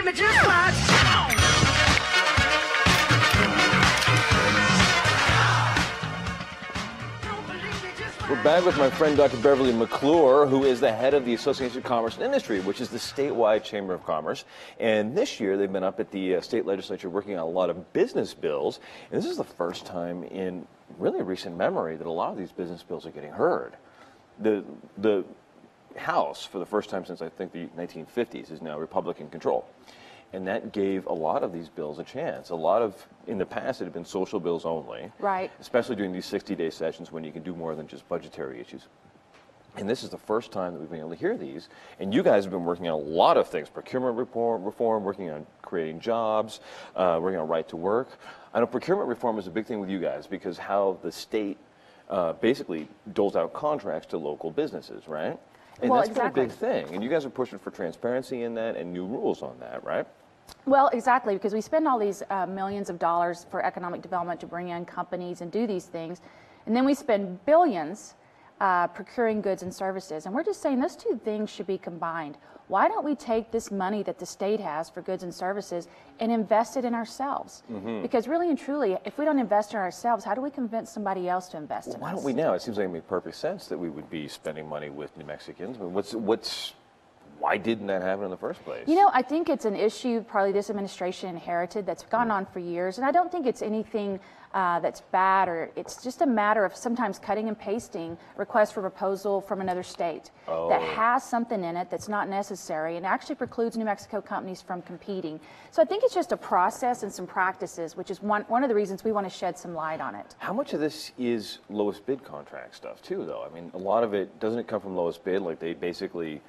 believe me, just watch. We're back with my friend Dr. Beverlee McClure, who is the head of the Association of Commerce and Industry, which is the statewide chamber of commerce. And this year they've been up at the state legislature working on a lot of business bills. And this is the first time in really recent memory that a lot of these business bills are getting heard. The House, for the first time since I think the 1950s, is now Republican control. And that gave a lot of these bills a chance. A lot of, in the past, it had been social bills only. Right. Especially during these 60-day sessions when you can do more than just budgetary issues. And this is the first time that we've been able to hear these. And you guys have been working on a lot of things: procurement reform, working on creating jobs, working on right to work. I know procurement reform is a big thing with you guys because how the state basically doles out contracts to local businesses, right? And well, that's exactly. been a big thing. And you guys are pushing for transparency in that and new rules on that, right? Well, exactly, because we spend all these millions of dollars for economic development to bring in companies and do these things, and then we spend billions procuring goods and services, and we're just saying those two things should be combined. Why don't we take this money that the state has for goods and services and invest it in ourselves? Mm-hmm. Because really and truly, if we don't invest in ourselves, how do we convince somebody else to invest in us? Why don't we now? It seems like it makes perfect sense that we would be spending money with New Mexicans. I mean, why didn't that happen in the first place? You know, I think it's an issue probably this administration inherited that's gone on for years, and I don't think it's anything that's bad, or it's just a matter of sometimes cutting and pasting requests for proposal from another state that has something in it that's not necessary and actually precludes New Mexico companies from competing. So I think it's just a process and some practices, which is one of the reasons we want to shed some light on it. How much of this is lowest bid contract stuff too, though? I mean, a lot of it, doesn't it come from lowest bid? Like they basically,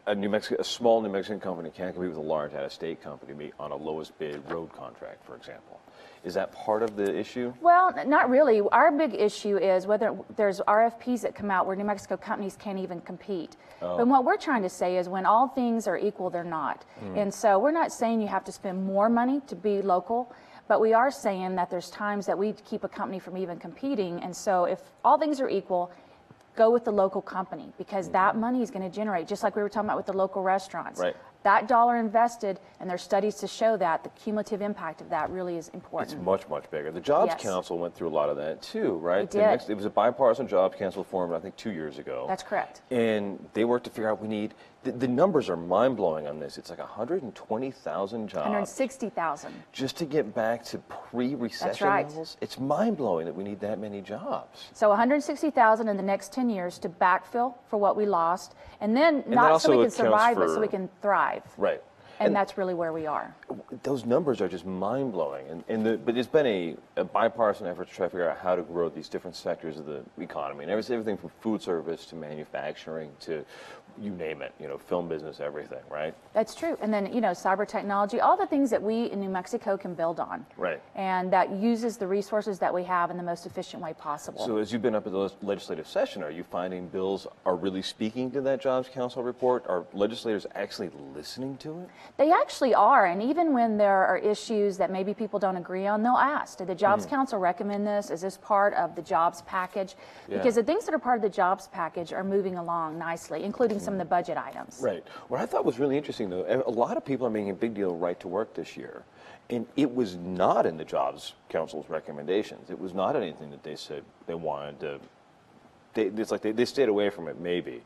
a small New Mexican company can't compete with a large out-of-state company on a lowest bid road contract, for example. Is that part of the issue? Well, not really. Our big issue is whether there's RFPs that come out where New Mexico companies can't even compete. But what we're trying to say is when all things are equal, they're not. And so we're not saying you have to spend more money to be local, but we are saying that there's times that we keep a company from even competing. And so if all things are equal, go with the local company, because that money is going to generate, just like we were talking about with the local restaurants. Right. That dollar invested, and there's studies to show that the cumulative impact of that really is important. It's much, much bigger. The Jobs Yes. Council went through a lot of that too, right? It did. It was a bipartisan Jobs Council formed, I think, 2 years ago. That's correct. And they worked to figure out the numbers are mind-blowing on this. It's like 120,000 jobs. 160,000. Just to get back to pre-recession That's right. levels? It's mind-blowing that we need that many jobs. So 160,000 in the next 10 years to backfill for what we lost, and then that not so we also can survive, but accounts so we can thrive. Right. And that's really where we are. Those numbers are just mind-blowing. But it's been a bipartisan effort to try to figure out how to grow these different sectors of the economy. And everything from food service to manufacturing to you name it, film business, everything, right? That's true. And then, cyber technology, all the things that we in New Mexico can build on. Right. And that uses the resources that we have in the most efficient way possible. So as you've been up at the legislative session, are you finding bills are really speaking to that Jobs Council report? Are legislators actually listening to it? They actually are, and even when there are issues that maybe people don't agree on, they'll ask, did the Jobs Council recommend this? Is this part of the jobs package? Yeah. Because the things that are part of the jobs package are moving along nicely, including some of the budget items. Right. What I thought was really interesting, though, a lot of people are making a big deal of right to work this year, and it was not in the Jobs Council's recommendations. It was not anything that they said they wanted to. It's like they stayed away from it, maybe.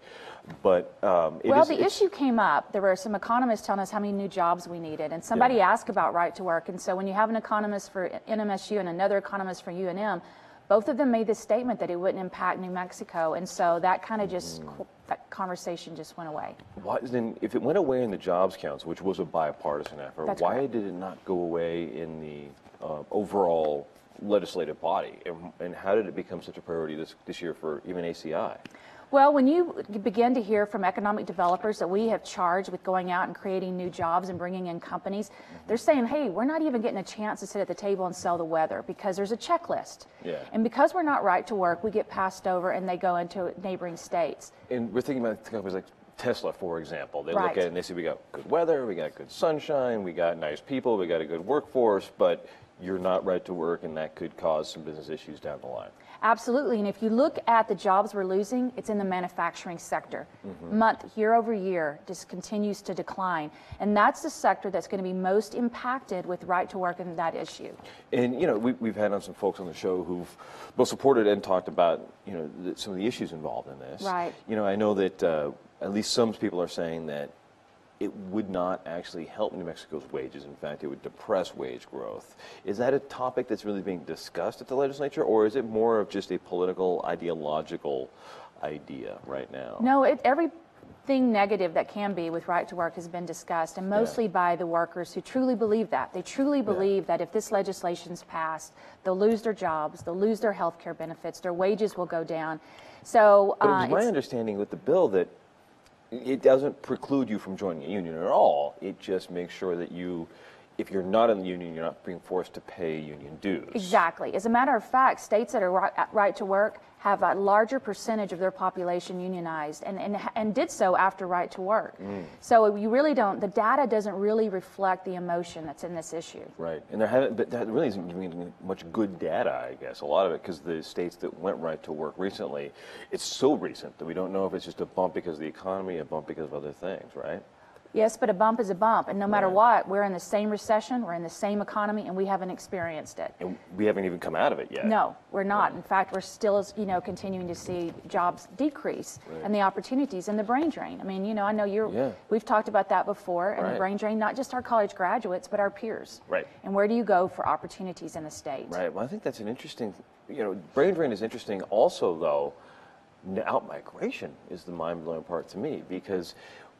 But the issue came up. There were some economists telling us how many new jobs we needed, and somebody asked about right to work. And so when you have an economist for NMSU and another economist for UNM, both of them made this statement that it wouldn't impact New Mexico, and so that kind of just that conversation just went away. Why, then, if it went away in the Jobs Council, which was a bipartisan effort, That's why correct. did it not go away in the overall legislative body, and how did it become such a priority this year for even ACI? Well, when you begin to hear from economic developers that we have charged with going out and creating new jobs and bringing in companies, they're saying, hey, we're not even getting a chance to sit at the table and sell the weather because there's a checklist. Yeah. And because we're not right to work, we get passed over and they go into neighboring states. And we're thinking about companies like Tesla, for example. They Right. look at it and they say, we got good weather, we got good sunshine, we got nice people, we got a good workforce, but you're not right to work, and that could cause some business issues down the line. Absolutely, and if you look at the jobs we're losing, it's in the manufacturing sector. Year over year, just continues to decline, and that's the sector that's going to be most impacted with right to work and that issue. And you know, we've had on some folks on the show who've both supported and talked about, you know, some of the issues involved in this. Right. You know, I know that at least some people are saying that it would not actually help New Mexico's wages. In fact, it would depress wage growth. Is that a topic that's really being discussed at the legislature, or is it more of just a political, ideological idea right now? No, everything negative that can be with right to work has been discussed, and mostly by the workers who truly believe that. They truly believe that if this legislation's passed, they'll lose their jobs, they'll lose their health care benefits, their wages will go down. So, but it was my understanding with the bill that it doesn't preclude you from joining a union at all. It just makes sure that if you're not in the union, you're not being forced to pay union dues. Exactly. As a matter of fact, states that are right to work have a larger percentage of their population unionized, and did so after right to work. So you really don't, the data doesn't really reflect the emotion that's in this issue. Right, and that really isn't giving much good data, I guess, a lot of it, because the states that went right to work recently, it's so recent that we don't know if it's just a bump because of the economy, a bump because of other things, right? Yes, but a bump is a bump, and no matter what, we're in the same recession, we're in the same economy, and we haven't experienced it. And we haven't even come out of it yet. No, we're not. In fact, we're still, continuing to see jobs decrease and the opportunities and the brain drain. I mean, I know we've talked about that before, and the brain drain, not just our college graduates, but our peers. Right. And where do you go for opportunities in the state? Right. Well, I think that's an interesting, brain drain is interesting also, though. Out-migration is the mind-blowing part to me, because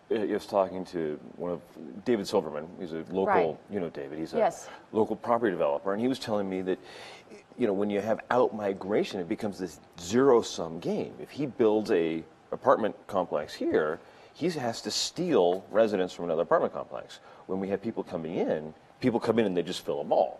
I was talking to one of David Silverman. He's a local, David. He's a local property developer, and he was telling me that, when you have out-migration, it becomes this zero-sum game. If he builds a apartment complex here, he has to steal residents from another apartment complex. When we have people come in and they just fill them all.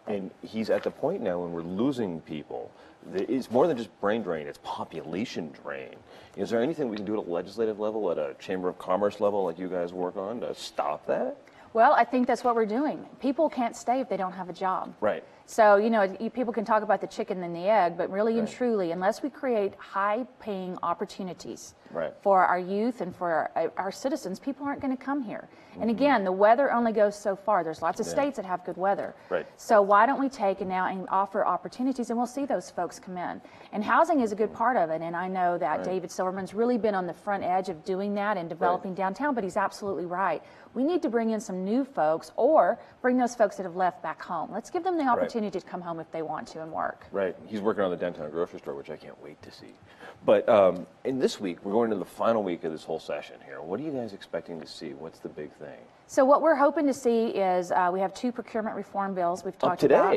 And he's at the point now when we're losing people. It's more than just brain drain, it's population drain. Is there anything we can do at a legislative level, at a Chamber of Commerce level, like you guys work on, to stop that? Well, I think that's what we're doing. People can't stay if they don't have a job. Right. So, people can talk about the chicken and the egg, but really and truly, unless we create high-paying opportunities for our youth and for our citizens, people aren't going to come here. And again, the weather only goes so far. There's lots of states that have good weather. Right. So why don't we take and offer opportunities, and we'll see those folks come in. And housing is a good part of it, and I know that David Silverman's really been on the front edge of doing that and developing downtown, but he's absolutely right. We need to bring in some new folks, or bring those folks that have left back home. Let's give them the opportunity to come home if they want to and work. Right. He's working on the downtown grocery store, which I can't wait to see. But in this week, we're going to the final week of this whole session here. What are you guys expecting to see? What's the big thing? So what we're hoping to see is we have 2 procurement reform bills we've talked about.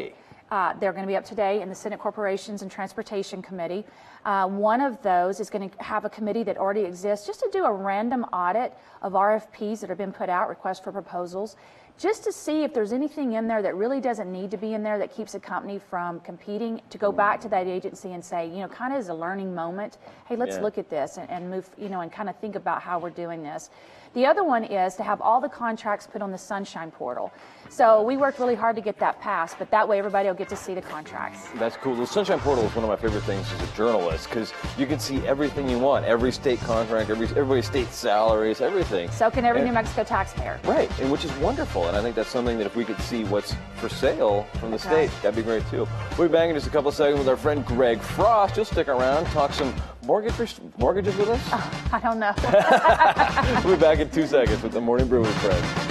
They're going to be up today in the Senate Corporations and Transportation Committee. One of those is going to have a committee that already exists just to do a random audit of RFPs that have been put out, requests for proposals, just to see if there's anything in there that really doesn't need to be in there that keeps a company from competing, to go back to that agency and say, kind of as a learning moment, hey, let's look at this and move, and kind of think about how we're doing this. The other one is to have all the contracts put on the Sunshine Portal. So we worked really hard to get that passed, but that way everybody will get to see the contracts. That's cool. The Sunshine Portal is one of my favorite things as a journalist, because you can see everything you want, every state contract, everybody's state salaries, everything. So can every New Mexico taxpayer. Right, and which is wonderful, and I think that's something that if we could see what's for sale from the state, that'd be great too. We'll be back in just a couple of seconds with our friend Greg Frost. You'll stick around, talk some mortgages with us? I don't know. We'll be back in 2 seconds with the Morning Brew with Friends.